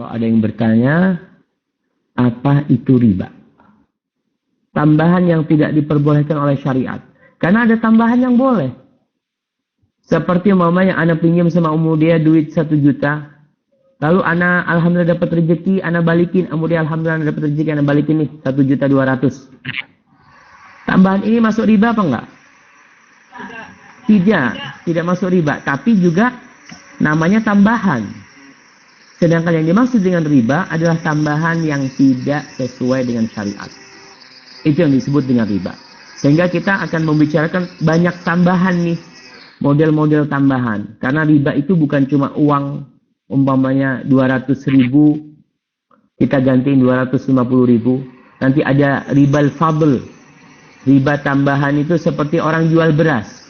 Kalau ada yang bertanya, apa itu riba? Tambahan yang tidak diperbolehkan oleh syariat. Karena ada tambahan yang boleh. Seperti umpamanya anak pinjam sama umur dia duit 1 juta. Lalu anak alhamdulillah dapat rezeki, anak balikin. Umur dia alhamdulillah dapat rezeki, anak balikin nih 1.200.000. Tambahan ini masuk riba apa enggak? Tidak masuk riba. Tapi juga namanya tambahan. Sedangkan yang dimaksud dengan riba adalah tambahan yang tidak sesuai dengan syariat. Itu yang disebut dengan riba. Sehingga kita akan membicarakan banyak tambahan nih. Model-model tambahan. Karena riba itu bukan cuma uang umpamanya 200.000 kita gantiin 250.000. Nanti ada ribal fadl. Riba tambahan itu seperti orang jual beras.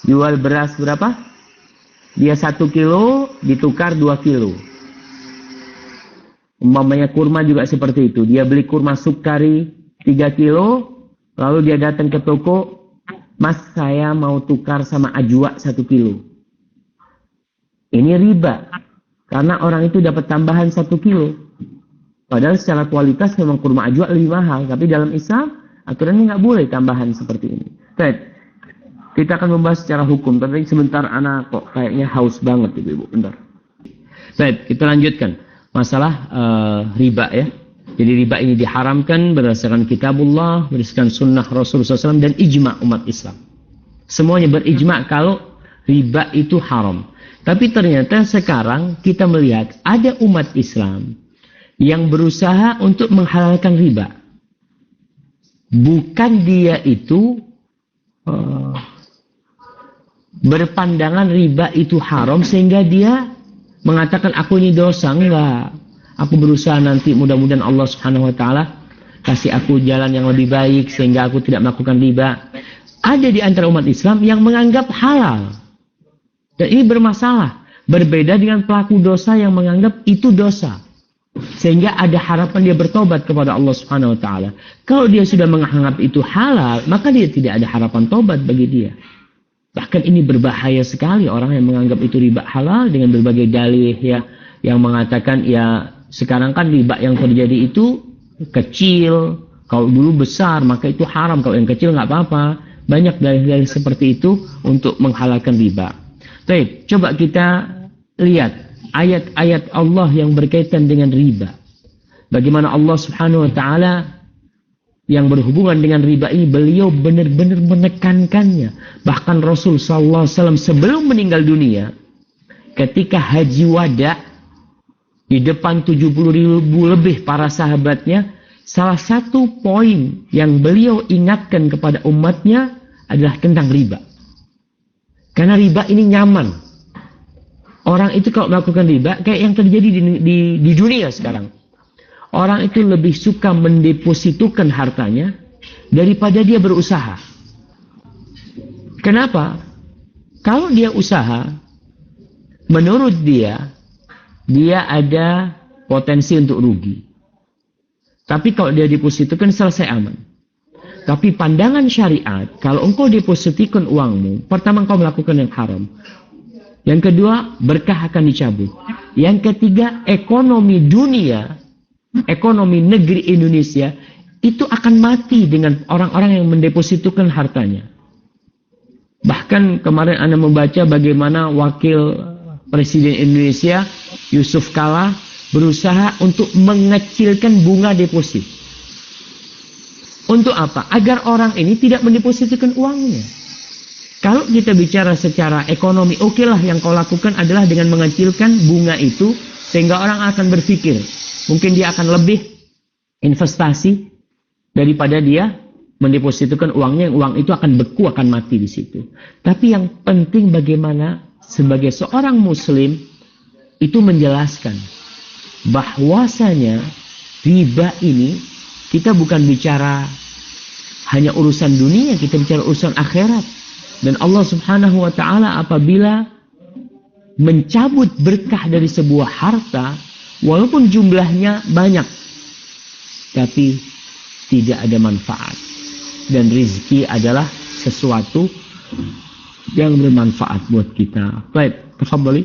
Jual beras berapa? Dia 1 kilo ditukar 2 kilo. Umpamanya kurma juga seperti itu. Dia beli kurma sukari 3 kilo. Lalu dia datang ke toko. Mas, saya mau tukar sama ajwa 1 kilo. Ini riba. Karena orang itu dapat tambahan 1 kilo. Padahal secara kualitas memang kurma ajwa lebih mahal. Tapi dalam Islam, aturannya nggak boleh tambahan seperti ini. Baik. Kita akan membahas secara hukum. Tapi sebentar anak kok kayaknya haus banget ibu-ibu. Bentar. Baik, kita lanjutkan. Masalah riba ya. Jadi riba ini diharamkan berdasarkan kitabullah, berdasarkan sunnah Rasulullah SAW dan ijma' umat Islam. Semuanya berijma' kalau riba itu haram. Tapi ternyata sekarang kita melihat ada umat Islam yang berusaha untuk menghalalkan riba. Bukan dia itu berpandangan riba itu haram sehingga dia mengatakan aku ini dosa. Enggak. Aku berusaha nanti mudah-mudahan Allah Subhanahu wa taala kasih aku jalan yang lebih baik sehingga aku tidak melakukan riba. Ada di antara umat Islam yang menganggap halal. Dan ini bermasalah. Berbeda dengan pelaku dosa yang menganggap itu dosa. Sehingga ada harapan dia bertobat kepada Allah Subhanahu wa taala. Kalau dia sudah menganggap itu halal, maka dia tidak ada harapan tobat bagi dia. Bahkan ini berbahaya sekali orang yang menganggap itu riba halal dengan berbagai dalih ya yang mengatakan ya sekarang kan riba yang terjadi itu kecil, kalau dulu besar maka itu haram, kalau yang kecil nggak apa-apa. Banyak dalil-dalil seperti itu untuk menghalalkan riba. Baik, coba kita lihat ayat-ayat Allah yang berkaitan dengan riba. Bagaimana Allah Subhanahu wa taala yang berhubungan dengan riba ini beliau benar-benar menekankannya. Bahkan Rasul sallallahu alaihi wasallam sebelum meninggal dunia ketika haji wada di depan 70.000 lebih para sahabatnya, salah satu poin yang beliau ingatkan kepada umatnya adalah tentang riba. Karena riba ini nyaman. Orang itu kalau melakukan riba, kayak yang terjadi di dunia sekarang. Orang itu lebih suka mendepositokan hartanya daripada dia berusaha. Kenapa? Kalau dia usaha, menurut dia ada potensi untuk rugi. Tapi kalau dia depositokan selesai aman. Tapi pandangan syariat, kalau engkau depositokan uangmu, pertama engkau melakukan yang haram. Yang kedua, berkah akan dicabut. Yang ketiga, ekonomi dunia, ekonomi negeri Indonesia, itu akan mati dengan orang-orang yang mendepositokan hartanya. Bahkan kemarin Anda membaca bagaimana wakil Presiden Indonesia, Yusuf Kala, berusaha untuk mengecilkan bunga deposit. Untuk apa? Agar orang ini tidak mendepositkan uangnya. Kalau kita bicara secara ekonomi, okelah yang kau lakukan adalah dengan mengecilkan bunga itu, sehingga orang akan berpikir, mungkin dia akan lebih investasi daripada dia mendepositkan uangnya, yang uang itu akan beku, akan mati di situ. Tapi yang penting bagaimana sebagai seorang muslim itu menjelaskan bahwasanya riba ini kita bukan bicara hanya urusan dunia, kita bicara urusan akhirat. Dan Allah Subhanahu wa taala apabila mencabut berkah dari sebuah harta, walaupun jumlahnya banyak, tapi tidak ada manfaat. Dan rizki adalah sesuatu yang bermanfaat buat kita. Baik, tafadhali.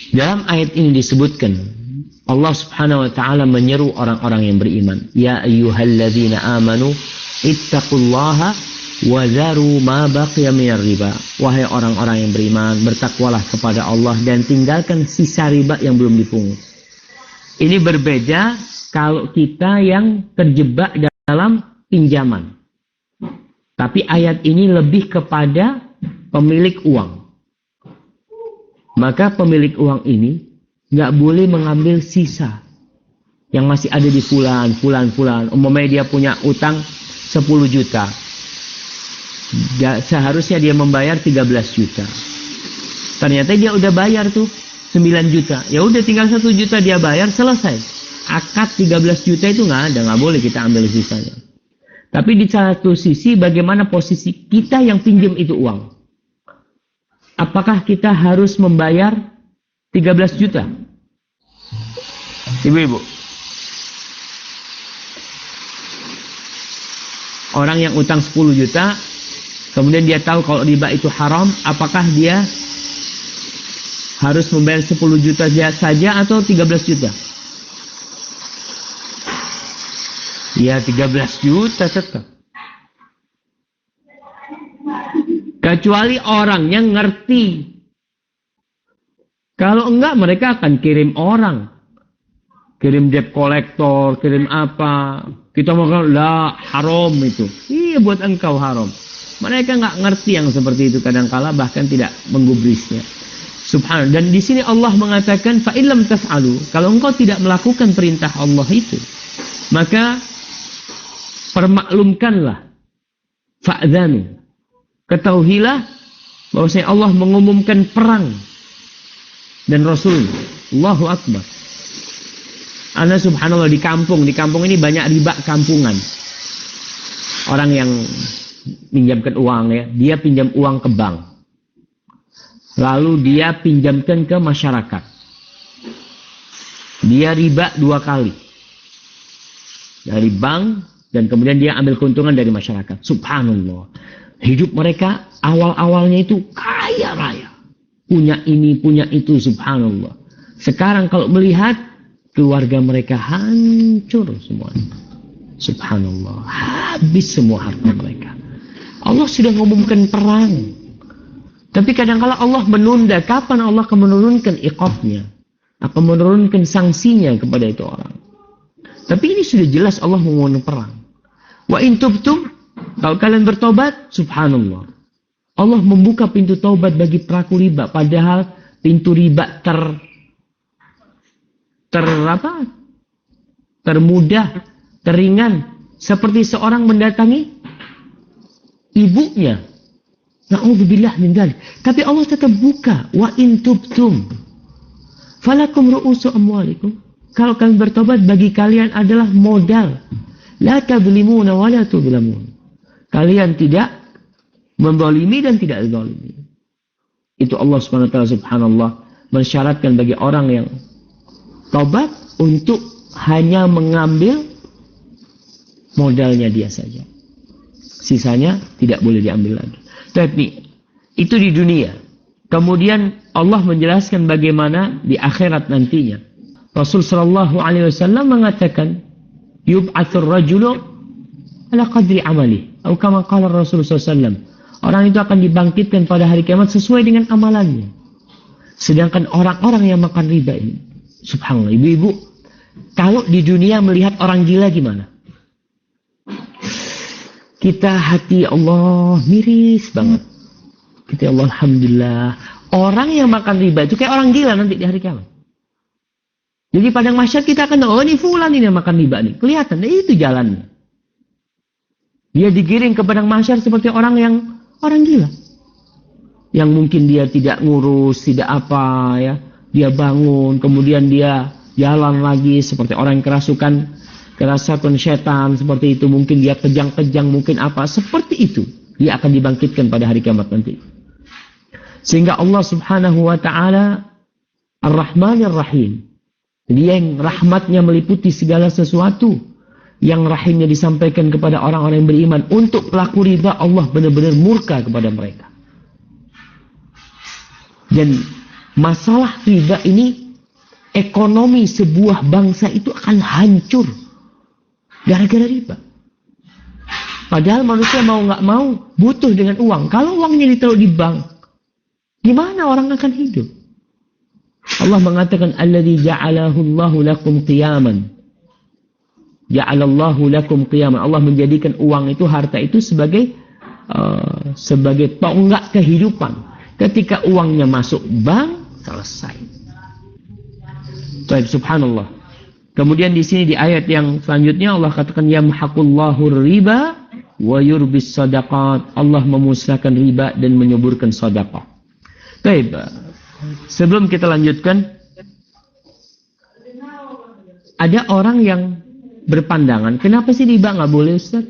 Dalam ayat ini disebutkan Allah Subhanahu wa taala menyeru orang-orang yang beriman, ya ayyuhalladzina amanu ittaqullaha wa zaru ma baqiya minar riba. Wahai orang-orang yang beriman, bertakwalah kepada Allah dan tinggalkan sisa riba yang belum dipungut. Ini berbeda kalau kita yang terjebak dalam pinjaman. Tapi ayat ini lebih kepada pemilik uang. Maka pemilik uang ini nggak boleh mengambil sisa yang masih ada di fulan. Umpamanya dia punya utang 10 juta. Seharusnya dia membayar 13 juta. Ternyata dia udah bayar tuh 9 juta. Ya udah tinggal 1 juta dia bayar, selesai. Akad 13 juta itu nggak boleh kita ambil sisanya. Tapi di satu sisi bagaimana posisi kita yang pinjam itu uang? Apakah kita harus membayar 13 juta? Ibu-ibu. Orang yang utang 10 juta, kemudian dia tahu kalau riba itu haram, apakah dia harus membayar 10 juta saja atau 13 juta? Ya 13 juta tetap. Kecuali orangnya ngerti. Kalau enggak mereka akan kirim orang. Kirim debt collector, kirim apa. Kita makan lah haram itu. Iya buat engkau haram. Mereka enggak ngerti yang seperti itu kadangkala bahkan tidak menggubrisnya. Subhanallah. Dan di sini Allah mengatakan fa illam taf'alu. Kalau engkau tidak melakukan perintah Allah itu, maka permaklumkanlah. Fa'dzanu. Ketahuilah bahwasanya Allah mengumumkan perang dan Rasul. Allahu Akbar. Ana subhanallah di kampung ini banyak riba kampungan. Orang yang pinjamkan uang ya, dia pinjam uang ke bank. Lalu dia pinjamkan ke masyarakat. Dia riba 2 kali. Dari bank dan kemudian dia ambil keuntungan dari masyarakat. Subhanallah. Hidup mereka awal-awalnya itu kaya raya. Punya ini, punya itu, subhanallah. Sekarang kalau melihat keluarga mereka hancur semuanya. Subhanallah. Habis semua harta mereka. Allah sudah mengumumkan perang. Tapi kadang-kala Allah menunda. Kapan Allah akan menurunkan iqabnya? Akan menurunkan sanksinya kepada itu orang. Tapi ini sudah jelas Allah mengumumkan perang. Wa in tubtum, kalau kalian bertobat, subhanallah. Allah membuka pintu taubat bagi pelaku riba. Padahal pintu riba termudah, teringan. Seperti seorang mendatangi ibunya. Na'udzubillah min dzalik. Tapi Allah tetap buka. Wa in tubtum falakum ru'usu amwalikum. Kalau kalian bertobat, bagi kalian adalah modal. La tadzlimuna wa la tudzlamun. Kalian tidak menzalimi dan tidak zalimi. Itu Allah Subhanahu wa taala subhanallah mensyaratkan bagi orang yang taubat untuk hanya mengambil modalnya dia saja. Sisanya tidak boleh diambil lagi. Tapi itu di dunia. Kemudian Allah menjelaskan bagaimana di akhirat nantinya. Rasul sallallahu alaihi wasallam mengatakan, yub'atsur rajulu ala qadri amali. Atau kama qala Rasulullah SAW. Orang itu akan dibangkitkan pada hari kiamat sesuai dengan amalannya. Sedangkan orang-orang yang makan riba ini, subhanallah, ibu-ibu, kalau di dunia melihat orang gila gimana? Kita hati Allah miris banget. Kita Allah alhamdulillah. Orang yang makan riba itu kayak orang gila nanti di hari kiamat. Jadi padang mahsyar kita akan, oh ini fulan ini yang makan riba nih. Kelihatan, itu jalannya. Dia digiring ke padang mahsyar seperti orang gila. Yang mungkin dia tidak ngurus, tidak apa ya. Dia bangun, kemudian dia jalan lagi seperti orang yang kerasukan setan seperti itu. Mungkin dia kejang-kejang, mungkin apa. Seperti itu. Dia akan dibangkitkan pada hari kiamat nanti. Sehingga Allah Subhanahu wa taala Ar-Rahmanir Rahim. Dia yang rahmatnya meliputi segala sesuatu. Yang rahimnya disampaikan kepada orang-orang yang beriman. Untuk pelaku riba, Allah benar-benar murka kepada mereka. Dan Masalah riba ini, ekonomi sebuah bangsa itu akan hancur gara-gara riba. Padahal manusia mau nggak mau butuh dengan uang. Kalau uangnya ditaruh di bank, gimana orang akan hidup? Allah mengatakan, alladzi ja'alahu Allahu lakum qiyaman. Ja'alallahu lakum qiyaman. Allah menjadikan uang itu, harta itu sebagai tonggak kehidupan. Ketika uangnya masuk bank, selesai. Baik, subhanallah. Kemudian di sini di ayat yang selanjutnya Allah katakan, yamhaqullahu riba wa yurbis sadaqat. Allah memusnahkan riba dan menyuburkan sedekah. Baik. Sebelum kita lanjutkan, ada orang yang berpandangan, kenapa sih riba nggak boleh, Ustaz?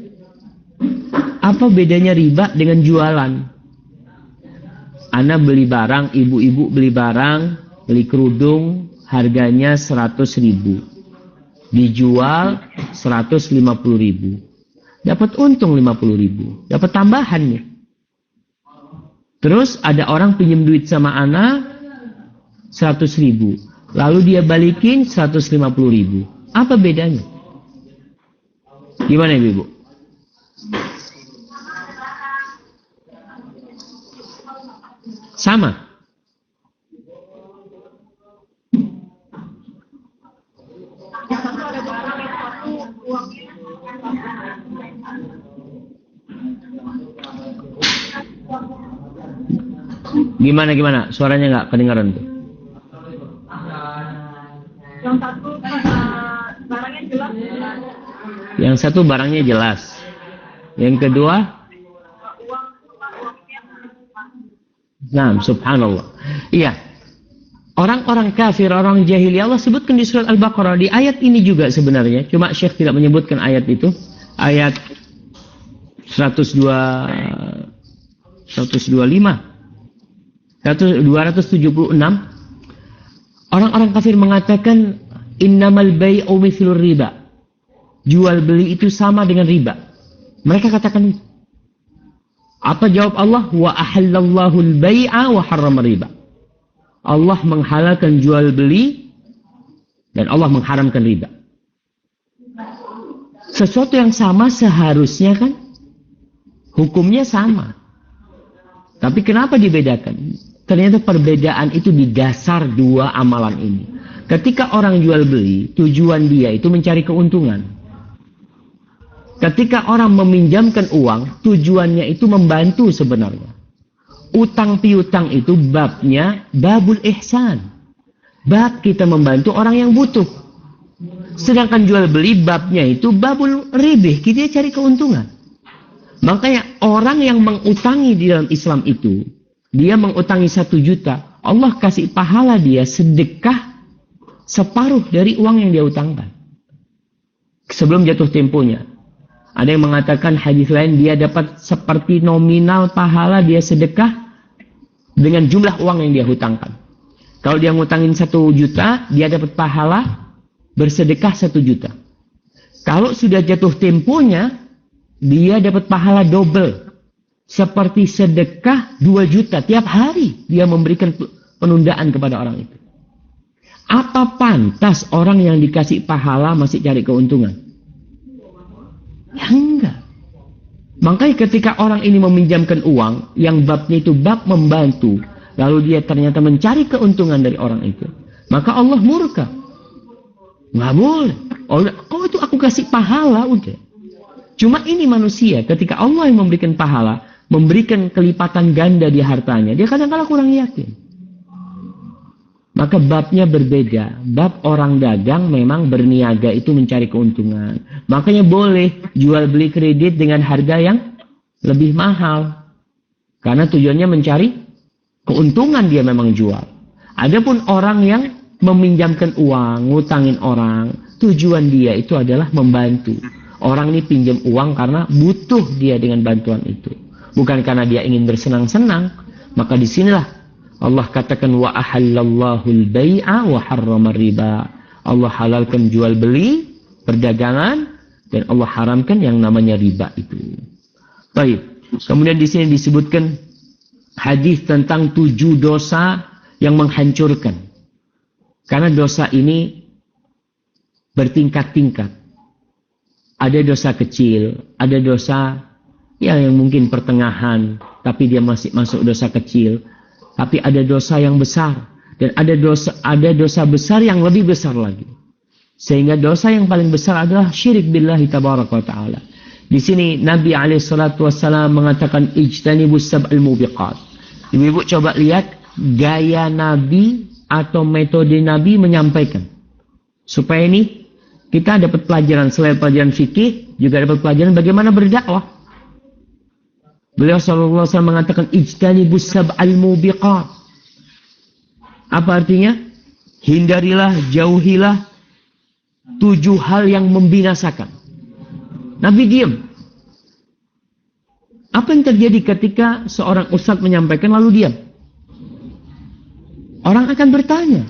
Apa bedanya riba dengan jualan? Ana beli barang, ibu-ibu beli barang, beli kerudung, harganya 100.000. Dijual 150.000. Dapat untung 50.000. Dapat tambahan nih. Terus ada orang pinjam duit sama ana 100.000. Lalu dia balikin 150.000. Apa bedanya? Gimana ibu? Sama. Gimana? Suaranya nggak kedengaran tuh. Yang satu barangnya jelas. Yang satu barangnya jelas. Yang kedua, nah, subhanallah. Iya. Orang-orang kafir, orang jahiliyah, Allah sebutkan di surat Al-Baqarah, di ayat ini juga sebenarnya. Cuma Syekh tidak menyebutkan ayat itu. Ayat 275, 276. Orang-orang kafir mengatakan, innamal bai'u mithlur riba. Jual beli itu sama dengan riba. Mereka katakan itu. Apa jawab Allah? Wa ahallallahu al-bai'a wa harrama riba. Allah menghalalkan jual beli dan Allah mengharamkan riba. Sesuatu yang sama seharusnya kan hukumnya sama. Tapi kenapa dibedakan? Ternyata perbedaan itu di dasar dua amalan ini. Ketika orang jual beli, tujuan dia itu mencari keuntungan. Ketika orang meminjamkan uang, tujuannya itu membantu sebenarnya. Utang piutang itu babnya babul ihsan. Bab kita membantu orang yang butuh. Sedangkan jual beli babnya itu babul ribih, kita cari keuntungan. Makanya orang yang mengutangi di dalam Islam itu, dia mengutangi 1 juta, Allah kasih pahala dia sedekah separuh dari uang yang dia utangkan. Sebelum jatuh temponya. Ada yang mengatakan hadis lain, dia dapat seperti nominal pahala dia sedekah dengan jumlah uang yang dia hutangkan. Kalau dia ngutangin 1 juta, dia dapat pahala bersedekah 1 juta. Kalau sudah jatuh temponya, dia dapat pahala double. Seperti sedekah 2 juta tiap hari dia memberikan penundaan kepada orang itu. Apa pantas orang yang dikasih pahala masih cari keuntungan? Ya enggak. Makanya ketika orang ini meminjamkan uang yang babnya itu bab membantu, lalu dia ternyata mencari keuntungan dari orang itu, maka Allah murka. Nggak boleh. Kok itu aku kasih pahala udah. Cuma ini manusia, ketika Allah yang memberikan pahala, memberikan kelipatan ganda di hartanya, dia kadang-kadang kurang yakin. Maka babnya berbeda. Bab orang dagang memang berniaga itu mencari keuntungan. Makanya boleh jual beli kredit dengan harga yang lebih mahal. Karena tujuannya mencari keuntungan dia memang jual. Adapun orang yang meminjamkan uang, ngutangin orang, tujuan dia itu adalah membantu. Orang ini pinjam uang karena butuh dia dengan bantuan itu. Bukan karena dia ingin bersenang-senang. Maka disinilah Allah katakan wa ahallallahu al-bai'a wa harrama riba. Allah halalkan jual beli, perdagangan, dan Allah haramkan yang namanya riba itu. Baik. Kemudian di sini disebutkan hadis tentang 7 dosa yang menghancurkan. Karena dosa ini bertingkat-tingkat. Ada dosa kecil, ada dosa yang mungkin pertengahan, tapi dia masih masuk dosa kecil. Tapi ada dosa yang besar, dan ada dosa besar yang lebih besar lagi. Sehingga dosa yang paling besar adalah syirik billahi tabaraka wa ta'ala. Di sini Nabi SAW mengatakan ijtanibus sab'al mubiqat. Ibu-ibu coba lihat gaya Nabi atau metode Nabi menyampaikan. Supaya ini kita dapat pelajaran, selain pelajaran fikih, juga dapat pelajaran bagaimana berdakwah. Beliau SAW mengatakan ijtanibus sab'al mubiqat. Apa artinya? Hindarilah, jauhilah 7 hal yang membinasakan. Nabi diam. Apa yang terjadi ketika seorang ustadz menyampaikan lalu diam? Orang akan bertanya,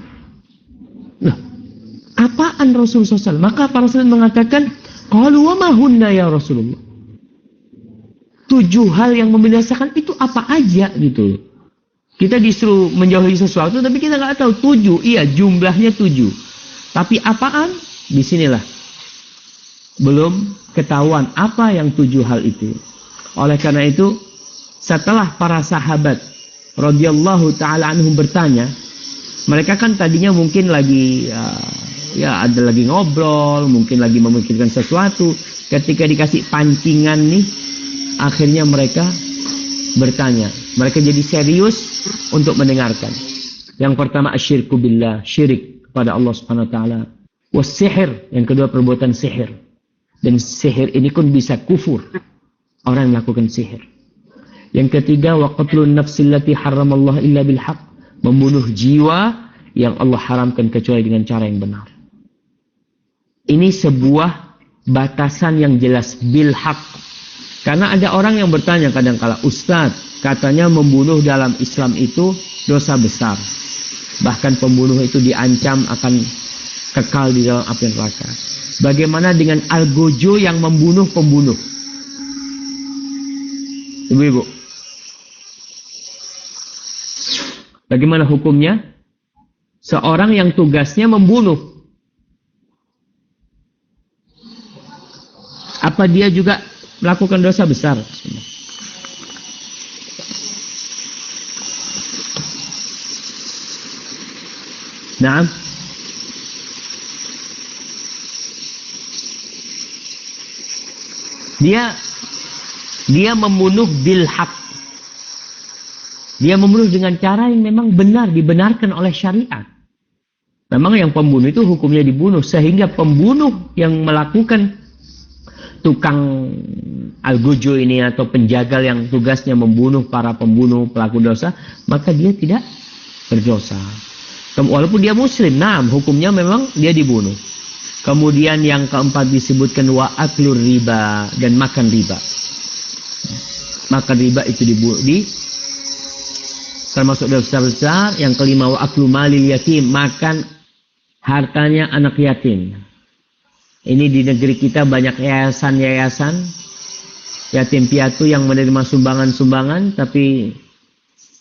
loh, apaan Rasulullah SAW? Maka para sahabat mengatakan, qalu wa ma hunna ya Rasulullah. 7 hal yang membinasakan itu apa aja gitu. Kita disuruh menjauhi sesuatu, tapi kita nggak tahu 7. Iya, jumlahnya 7. Tapi apaan? Disinilah belum ketahuan apa yang 7 hal itu. Oleh karena itu, setelah para sahabat radhiyallahu taala anhum bertanya, mereka kan tadinya mungkin lagi ada lagi ngobrol, mungkin lagi memikirkan sesuatu. Ketika dikasih pancingan nih, akhirnya mereka bertanya. Mereka jadi serius untuk mendengarkan. Yang pertama asyirku billah, syirik kepada Allah Subhanahu wa taala. Wasihir, yang kedua perbuatan sihir. Dan sihir ini pun bisa kufur. Orang yang melakukan sihir. Yang ketiga, wa qatlun nafsil lati haramallah illa bil haq. Membunuh jiwa yang Allah haramkan kecuali dengan cara yang benar. Ini sebuah batasan yang jelas bil haq. Karena ada orang yang bertanya kadang-kala, Ustaz, katanya membunuh dalam Islam itu dosa besar. Bahkan pembunuh itu diancam akan kekal di dalam api neraka. Bagaimana dengan algojo yang membunuh pembunuh? Ibu-ibu, bagaimana hukumnya? Seorang yang tugasnya membunuh, apa dia juga melakukan dosa besar? Nah, dia membunuh bil haq. Dia membunuh dengan cara yang memang benar, dibenarkan oleh syariat. Memang yang pembunuh itu hukumnya dibunuh, sehingga pembunuh yang melakukan tukang algojo ini atau penjagal yang tugasnya membunuh para pembunuh pelaku dosa, maka dia tidak berdosa. Walaupun dia muslim, nah hukumnya memang dia dibunuh. Kemudian yang keempat disebutkan wa aklur riba, dan makan riba. Makan riba itu termasuk dosa besar. Yang kelima wa aklu malil yatim, makan hartanya anak yatim. Ini di negeri kita banyak yayasan-yayasan yatim piatu yang menerima sumbangan-sumbangan, tapi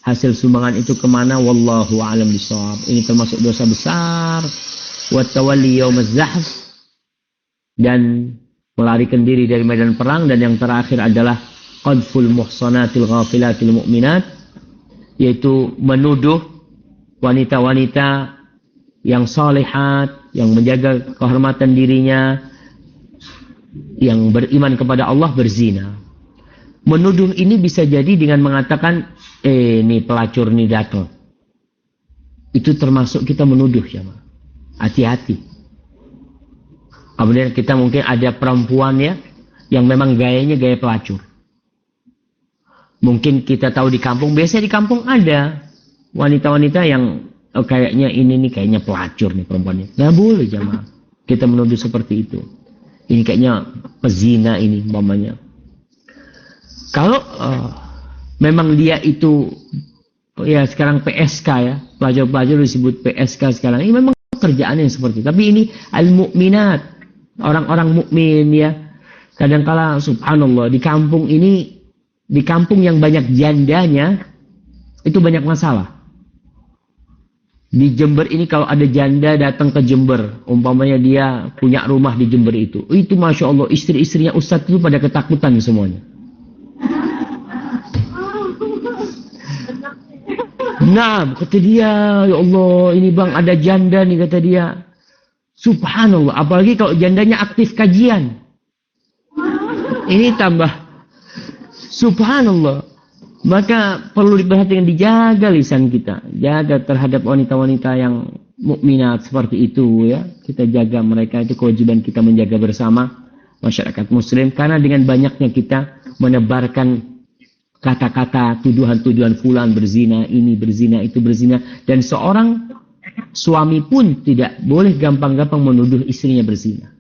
hasil sumbangan itu kemana? Wallahu a'lam bishawab. Ini termasuk dosa besar. Wa tawalli yaumaz zahf, dan melarikan diri dari medan perang. Dan yang terakhir adalah qadful muhsanatil ghafilatil mu'minat, yaitu menuduh wanita-wanita yang salihat, yang menjaga kehormatan dirinya, yang beriman kepada Allah berzina. Menuduh ini bisa jadi dengan mengatakan, ini pelacur nih datang. Itu termasuk kita menuduh ya, hati-hati. Kemudian kita mungkin ada perempuan ya, yang memang gayanya gaya pelacur. Mungkin kita tahu di kampung, biasanya di kampung ada wanita-wanita yang kayaknya ini nih kayaknya pelacur nih perempuannya. Nggak boleh jamaah kita menuduh seperti itu. Ini kayaknya pezina ini umpamanya. Kalau memang dia itu ya sekarang PSK ya, pelajar-pelajar disebut PSK sekarang. Ini memang kerjaannya seperti itu. Tapi ini al-mu'minat, orang-orang mukmin ya. Kadangkala subhanallah di kampung ini, di kampung yang banyak jandanya itu banyak masalah. Di Jember ini kalau ada janda datang ke Jember, umpamanya dia punya rumah di Jember itu Masya Allah, istri-istrinya Ustadz itu pada ketakutan semuanya. Nah, kata dia, ya Allah, ini bang ada janda nih, kata dia. Subhanallah, apalagi kalau jandanya aktif kajian. Ini tambah, subhanallah. Maka perlu diperhatikan, dijaga lisan kita, jaga terhadap wanita-wanita yang mukminat seperti itu ya. Kita jaga mereka, itu kewajiban kita menjaga bersama masyarakat muslim. Karena dengan banyaknya kita menebarkan kata-kata tuduhan-tuduhan fulan berzina, ini berzina, itu berzina, dan seorang suami pun tidak boleh gampang-gampang menuduh istrinya berzina.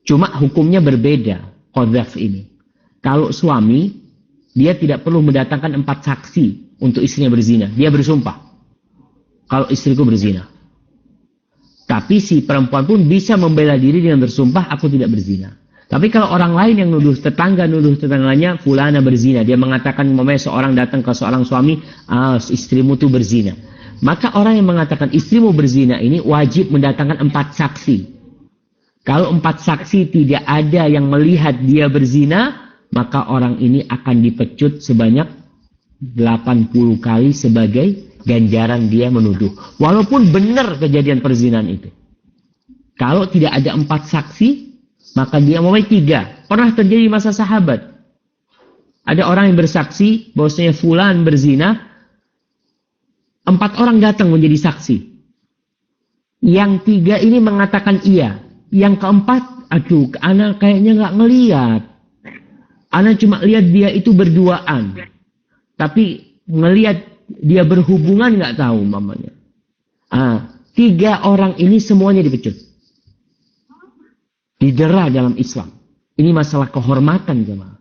Cuma hukumnya berbeda, qadzaf ini. Kalau suami, dia tidak perlu mendatangkan 4 saksi untuk istrinya berzina. Dia bersumpah, kalau istriku berzina. Tapi si perempuan pun bisa membela diri dengan bersumpah, aku tidak berzina. Tapi kalau orang lain yang nuduh tetangganya, fulana berzina. Dia mengatakan, umpamanya seorang datang ke seorang suami, istrimu tuh berzina. Maka orang yang mengatakan istrimu berzina ini wajib mendatangkan 4 saksi. Kalau 4 saksi tidak ada yang melihat dia berzina, maka orang ini akan dipecut sebanyak 80 kali sebagai ganjaran dia menuduh. Walaupun benar kejadian perzinahan itu. Kalau tidak ada 4 saksi, maka dia mau 3. Pernah terjadi masa sahabat. Ada orang yang bersaksi bahwasanya fulan berzina. 4 orang datang menjadi saksi. Yang 3 ini mengatakan iya. Yang keempat, aduh, ana kayaknya nggak ngelihat. Ana cuma lihat dia itu berduaan. Tapi ngelihat dia berhubungan nggak tahu mamanya. 3 orang ini semuanya dipecut. Didera dalam Islam. Ini masalah kehormatan jemaah.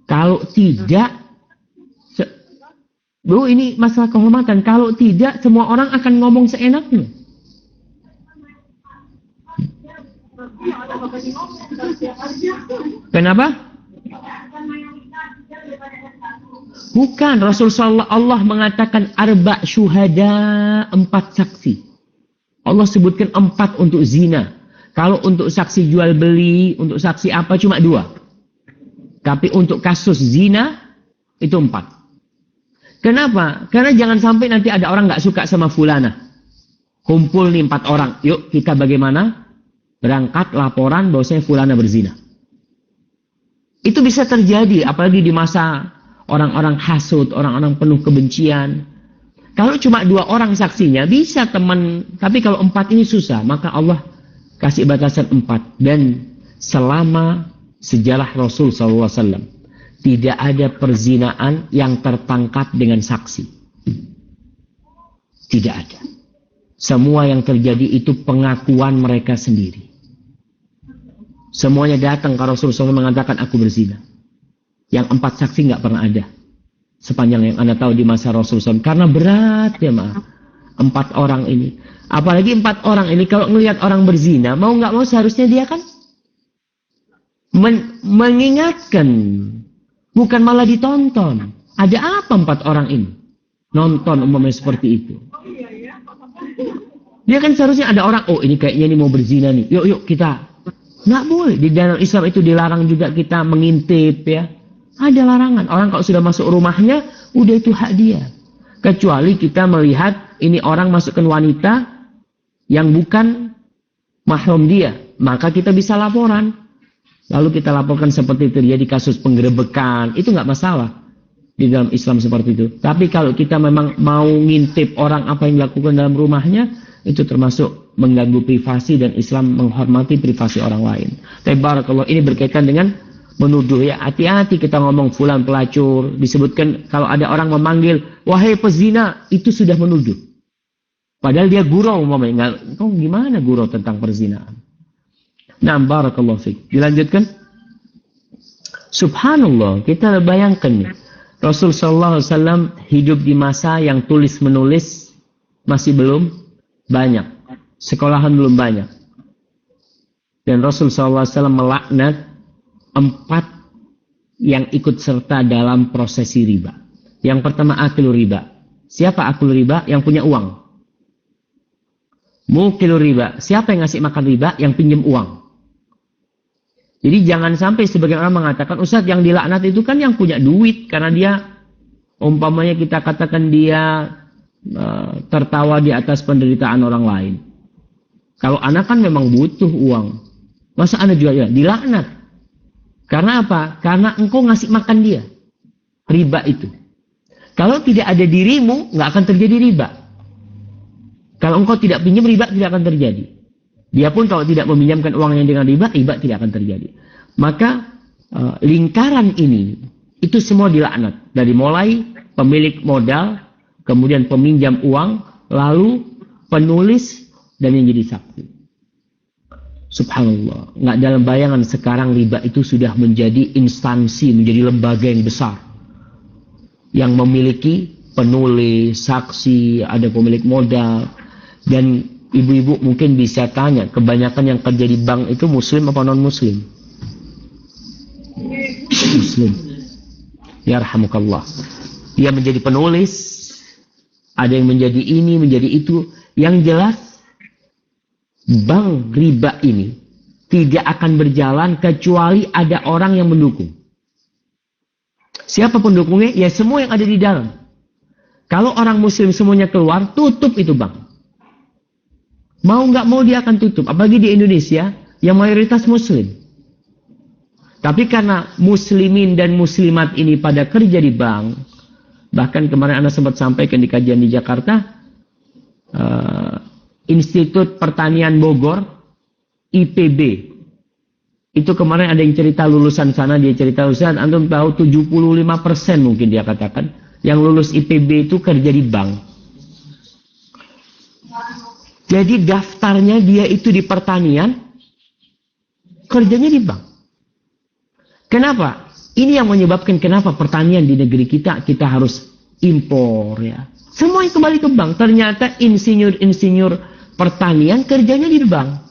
Kalau tidak, bro, ini masalah kehormatan. Kalau tidak, semua orang akan ngomong seenaknya. Kenapa? Bukan, Rasulullah Allah mengatakan arba syuhada, 4 saksi. Allah sebutkan 4 untuk zina. Kalau untuk saksi jual beli, untuk saksi apa cuma 2. Tapi untuk kasus zina itu 4. Kenapa? Karena jangan sampai nanti ada orang nggak suka sama fulana. Kumpul nih 4 orang. Yuk kita bagaimana? Berangkat laporan bahwasanya fulana berzina. Itu bisa terjadi, apalagi di masa orang-orang hasud, orang-orang penuh kebencian. Kalau cuma 2 orang saksinya, bisa teman. Tapi kalau 4 ini susah, maka Allah kasih batasan 4. Dan selama sejarah Rasul SAW, tidak ada perzinaan yang tertangkap dengan saksi. Tidak ada. Semua yang terjadi itu pengakuan mereka sendiri. Semuanya datang ke Rasul SAW mengatakan aku berzina. Yang 4 saksi nggak pernah ada. Sepanjang yang Anda tahu di masa Rasul SAW. Karena berat ya maaf. 4 orang ini. Apalagi 4 orang ini kalau melihat orang berzina, mau nggak mau seharusnya dia kan mengingatkan. Bukan malah ditonton. Ada apa 4 orang ini? Nonton umpamanya seperti itu. Dia kan seharusnya ada orang, oh ini kayaknya ini mau berzina nih. Yuk kita. Nggak boleh. Di dalam Islam itu dilarang juga kita mengintip ya. Ada larangan. Orang kalau sudah masuk rumahnya, udah itu hak dia. Kecuali kita melihat ini orang masukkan wanita yang bukan mahram dia. Maka kita bisa laporan. Lalu kita laporkan seperti terjadi kasus penggerebekan. Itu nggak masalah. Di dalam Islam seperti itu. Tapi kalau kita memang mau ngintip orang apa yang dilakukan dalam rumahnya, itu termasuk mengganggu privasi dan Islam menghormati privasi orang lain. Tapi barakallah, ini berkaitan dengan menuduh ya. Hati-hati kita ngomong fulan pelacur. Disebutkan kalau ada orang memanggil, wahai pezina, itu sudah menuduh. Padahal dia gurau umpamanya. Kau gimana gurau tentang perzinaan? Nah, barakallah fiik. Dilanjutkan. Subhanallah, kita bayangkan nih. Rasul sallallahu alaihi wasallam hidup di masa yang tulis menulis masih belum banyak. Sekolahan belum banyak. Dan Rasul sallallahu alaihi wasallam melaknat 4 yang ikut serta dalam prosesi riba. Yang pertama akil riba. Siapa akul riba? Yang punya uang. Mukilur riba. Siapa yang ngasih makan riba? Yang pinjam uang. Jadi jangan sampai sebagian orang mengatakan, Ustaz, yang dilaknat itu kan yang punya duit. Karena dia, umpamanya kita katakan dia tertawa di atas penderitaan orang lain. Kalau anak kan memang butuh uang. Masa anak juga ya dilaknat? Karena apa? Karena engkau ngasih makan dia. Riba itu. Kalau tidak ada dirimu, nggak akan terjadi riba. Kalau engkau tidak pinjam, riba tidak akan terjadi. Dia pun kalau tidak meminjamkan uangnya dengan riba, riba tidak akan terjadi. Maka lingkaran ini, itu semua dilaknat. Dari mulai pemilik modal, kemudian peminjam uang, lalu penulis, dan yang jadi saksi. Subhanallah. Nggak dalam bayangan sekarang riba itu sudah menjadi instansi, menjadi lembaga yang besar. Yang memiliki penulis, saksi, ada pemilik modal. Dan ibu-ibu mungkin bisa tanya, kebanyakan yang kerja di bank itu muslim apa non-muslim? Muslim. Ya rahmukallah. Dia menjadi penulis, ada yang menjadi ini, menjadi itu. Yang jelas, bank riba ini tidak akan berjalan kecuali ada orang yang mendukung. Siapa pendukungnya? Ya semua yang ada di dalam. Kalau orang muslim semuanya keluar, tutup itu bank. Mau nggak mau dia akan tutup. Apalagi di Indonesia yang mayoritas muslim. Tapi karena muslimin dan muslimat ini pada kerja di bank, bahkan kemarin Anda sempat sampaikan di kajian di Jakarta, Institut Pertanian Bogor, IPB. Itu kemarin ada yang cerita lulusan sana, dia cerita, Ustaz, antum tahu 75% mungkin dia katakan, yang lulus IPB itu kerja di bank. Jadi daftarnya dia itu di pertanian, kerjanya di bank. Kenapa? Ini yang menyebabkan kenapa pertanian di negeri kita harus impor ya. Semua yang kembali ke bank. Ternyata insinyur-insinyur pertanian kerjanya di bank.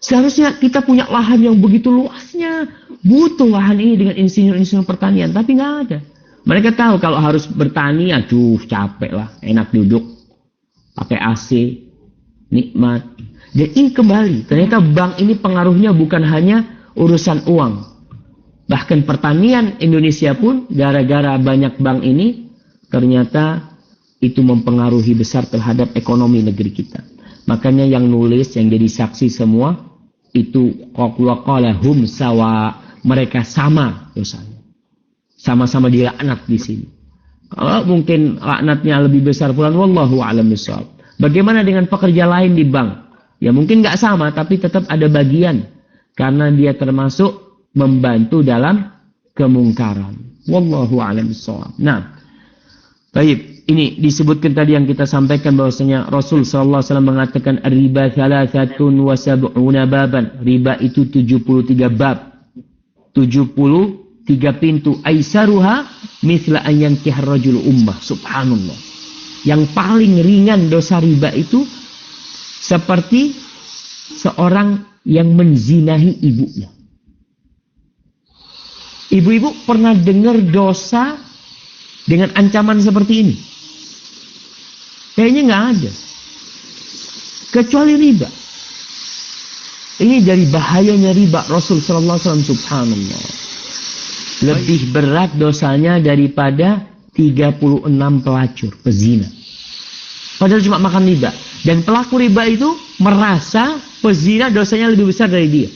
Seharusnya kita punya lahan yang begitu luasnya. Butuh lahan ini dengan insinyur-insinyur pertanian. Tapi nggak ada. Mereka tahu kalau harus bertani, aduh capek lah. Enak duduk. Pakai AC, nikmat. Dan ini kembali, ternyata bank ini pengaruhnya bukan hanya urusan uang. Bahkan pertanian Indonesia pun gara-gara banyak bank ini, ternyata itu mempengaruhi besar terhadap ekonomi negeri kita. Makanya yang nulis, yang jadi saksi semua, itu waqalahum sawa, mereka sama dosanya. Sama-sama dilaknat di sini. Kalau mungkin laknatnya lebih besar pula, wallahu a'lam bishawab. Bagaimana dengan pekerja lain di bank? Ya mungkin nggak sama, tapi tetap ada bagian. Karena dia termasuk membantu dalam kemungkaran. Wallahu a'lam bishawab. Nah, baik. Ini disebutkan tadi yang kita sampaikan bahwasanya Rasul sallallahu alaihi wasallam mengatakan riba 73 baban. Riba itu 73 bab. 73 pintu. Aisaruha mithla an yankihar rajul ummah. Subhanallah. Yang paling ringan dosa riba itu seperti seorang yang menzinahi ibunya. Ibu-ibu pernah dengar dosa dengan ancaman seperti ini? Kayaknya nggak ada. Kecuali riba. Ini dari bahayanya riba. Rasul sallallahu alaihi wasallam, subhanallah, lebih berat dosanya daripada 36 pelacur, pezina. Padahal cuma makan riba. Dan pelaku riba itu merasa pezina dosanya lebih besar dari dia.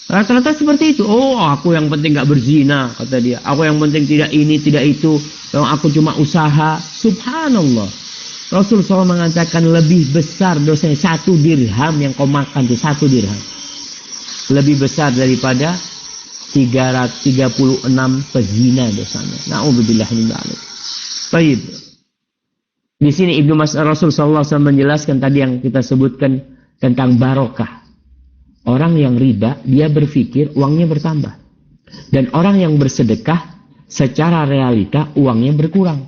Rata-rata seperti itu. Oh, aku yang penting gak berzina, kata dia. Aku yang penting tidak ini, tidak itu. Yang aku cuma usaha. Subhanallah. Rasul SAW mengatakan lebih besar dosanya 1 dirham yang kau makan itu 1 dirham. Lebih besar daripada 336 pezina dosanya. Na'udzubillah min dzalik. Baik. Di sini Ibnu Mas'ud Rasul sallallahu alaihi wasallam menjelaskan tadi yang kita sebutkan tentang barokah. Orang yang riba, dia berpikir uangnya bertambah. Dan orang yang bersedekah, secara realita uangnya berkurang.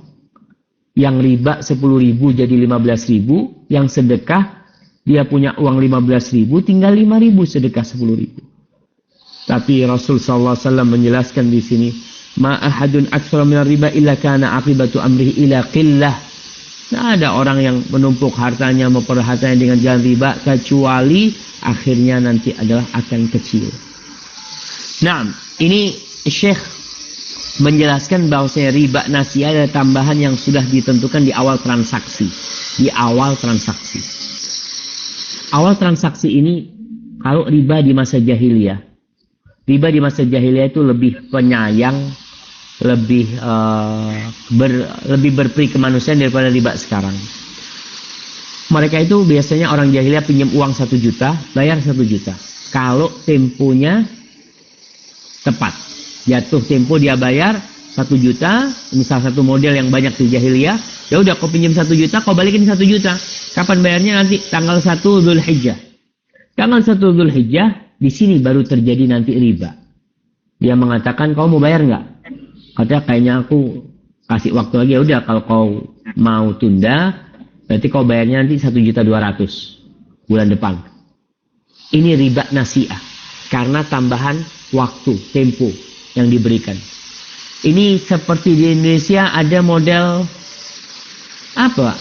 Yang riba 10.000 jadi 15.000, yang sedekah dia punya uang 15.000, tinggal 5.000 sedekah 10.000. Tapi Rasul sallallahu alaihi wasallam menjelaskan di sini, Ma ahadun aktsara min riba illa kana aqibatu amrihi ila qillah. Tidak ada orang yang menumpuk hartanya, memperhartanya dengan jalan riba, kecuali akhirnya nanti adalah akan kecil. Nah, ini Syekh menjelaskan bahwasanya riba nasiah adalah tambahan yang sudah ditentukan di awal transaksi. Di awal transaksi. Awal transaksi ini, kalau riba di masa jahiliyah. Riba di masa jahiliyah itu lebih penyayang, lebih berperi kemanusiaan daripada riba sekarang. Mereka itu biasanya orang jahiliyah pinjam uang 1 juta, bayar 1 juta. Kalau temponya tepat, jatuh tempo dia bayar 1 juta, misal satu model yang banyak di jahiliyah, ya udah kau pinjam 1 juta, kau balikin 1 juta. Kapan bayarnya? Nanti tanggal 1 Dzulhijjah. Tanggal 1 Dzulhijjah, di sini baru terjadi nanti riba. Dia mengatakan, kau mau bayar nggak? Katanya kayaknya aku kasih waktu lagi, ya udah kalau kau mau tunda, berarti kau bayarnya nanti 1.200.000 bulan depan. Ini riba nasiah karena tambahan waktu, tempo yang diberikan. Ini seperti di Indonesia ada model apa?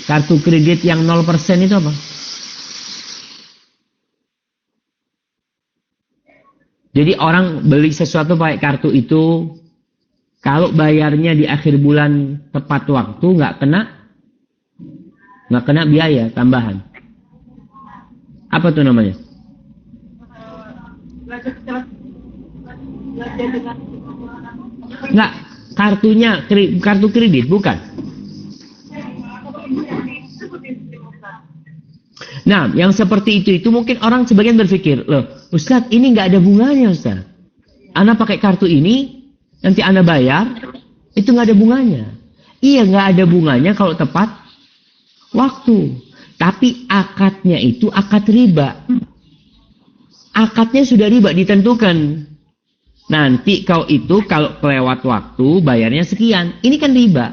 Kartu kredit yang 0% itu apa? Jadi orang beli sesuatu pakai kartu itu, kalau bayarnya di akhir bulan tepat waktu, nggak kena biaya tambahan. Apa tuh namanya? Nggak, kartu kredit bukan. Nah, yang seperti itu mungkin orang sebagian berpikir, loh, Ustadz ini nggak ada bunganya Ustadz. Ana pakai kartu ini, nanti Ana bayar, itu nggak ada bunganya. Iya, nggak ada bunganya kalau tepat waktu. Tapi akadnya itu akad riba. Akadnya sudah riba ditentukan. Nanti kau itu kalau kelewat waktu bayarnya sekian. Ini kan riba.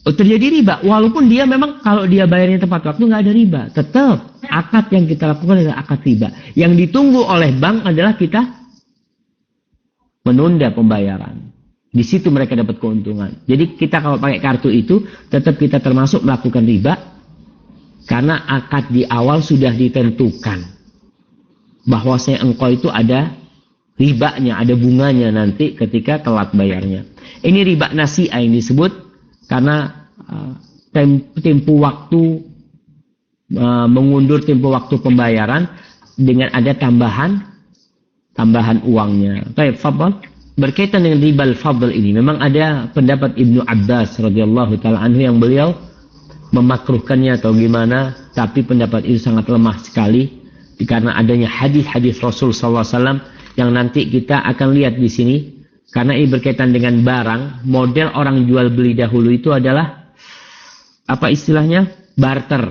Oh, terjadi riba. Walaupun dia memang kalau dia bayarnya tepat waktu nggak ada riba. Tetap akad yang kita lakukan adalah akad riba. Yang ditunggu oleh bank adalah kita menunda pembayaran. Di situ mereka dapat keuntungan. Jadi kita kalau pakai kartu itu tetap kita termasuk melakukan riba karena akad di awal sudah ditentukan bahwasanya engkau itu ada ribanya, ada bunganya nanti ketika telat bayarnya. Ini riba nasiah yang disebut karena tempo waktu mengundur tempo waktu pembayaran dengan ada tambahan uangnya. Baik, fadhal. Berkaitan dengan ribal fadl ini, memang ada pendapat Ibnu Abbas radhiyallahu taala anhu yang beliau memakruhkannya atau gimana, tapi pendapat itu sangat lemah sekali karena adanya hadis-hadis Rasul sallallahu alaihi wasallam yang nanti kita akan lihat di sini. Karena ini berkaitan dengan barang, model orang jual beli dahulu itu adalah apa istilahnya? Barter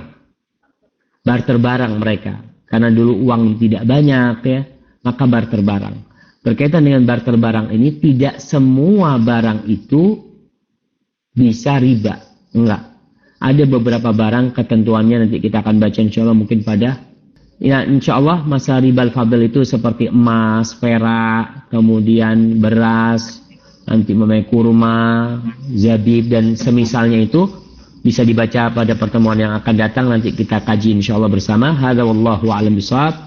barang mereka. Karena dulu uang tidak banyak ya, maka barter barang. Berkaitan dengan barter barang ini, tidak semua barang itu bisa riba. Enggak. Ada beberapa barang ketentuannya nanti kita akan baca insyaAllah mungkin pada. Ya insyaAllah masa ribal fadl itu seperti emas, perak, kemudian beras, nanti memang kurma, zabib dan semisalnya itu bisa dibaca pada pertemuan yang akan datang. Nanti kita kaji insyaAllah bersama. Hadza wallahu a'lam bishawab.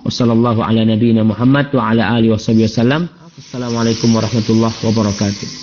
Wassallallahu ala nabiyyina Muhammad wa ala alihi wasallam. Assalamualaikum warahmatullahi wabarakatuh.